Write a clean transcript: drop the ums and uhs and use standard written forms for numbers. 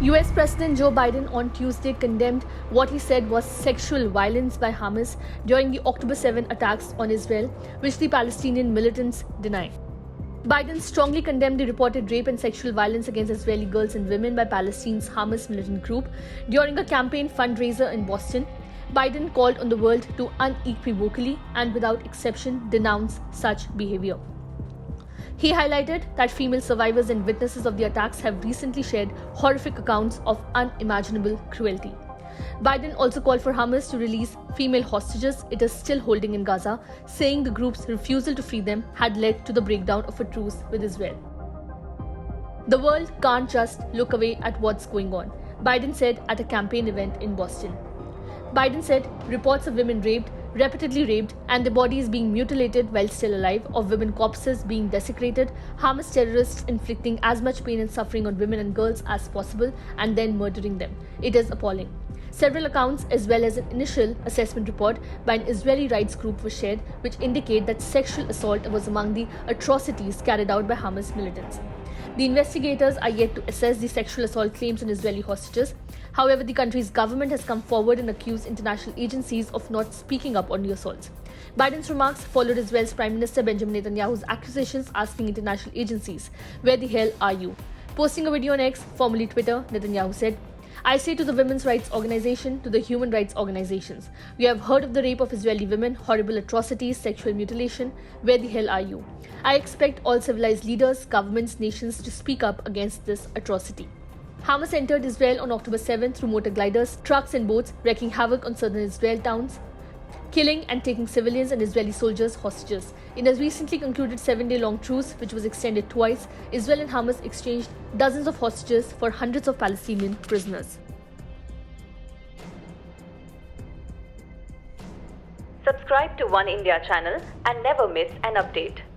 US President Joe Biden on Tuesday condemned what he said was sexual violence by Hamas during the October 7 attacks on Israel, which the Palestinian militants deny. Biden strongly condemned the reported rape and sexual violence against Israeli girls and women by Palestine's Hamas militant group during a campaign fundraiser in Boston. Biden called on the world to unequivocally and without exception denounce such behavior. He highlighted that female survivors and witnesses of the attacks have recently shared horrific accounts of unimaginable cruelty. Biden also called for Hamas to release female hostages it is still holding in Gaza, saying the group's refusal to free them had led to the breakdown of a truce with Israel. The world can't just look away at what's going on, Biden said at a campaign event in Boston. Biden said reports of women raped, repeatedly raped, and their bodies being mutilated while still alive, of women corpses being desecrated, Hamas terrorists inflicting as much pain and suffering on women and girls as possible and then murdering them. It is appalling. Several accounts as well as an initial assessment report by an Israeli rights group was shared which indicate that sexual assault was among the atrocities carried out by Hamas militants. The investigators are yet to assess the sexual assault claims on Israeli hostages. However, the country's government has come forward and accused international agencies of not speaking up on the assaults. Biden's remarks followed Israel's Prime Minister Benjamin Netanyahu's accusations asking international agencies, "Where the hell are you?" Posting a video on X, formerly Twitter, Netanyahu said, "I say to the women's rights organization, to the human rights organizations, we have heard of the rape of Israeli women, horrible atrocities, sexual mutilation. Where the hell are you? I expect all civilized leaders, governments, nations to speak up against this atrocity." Hamas entered Israel on October 7 through motor gliders, trucks and boats, wreaking havoc on southern Israel towns, killing and taking civilians and Israeli soldiers hostages. In a recently concluded 7-day-long truce, which was extended twice, Israel and Hamas exchanged dozens of hostages for hundreds of Palestinian prisoners. Subscribe to One India channel and never miss an update.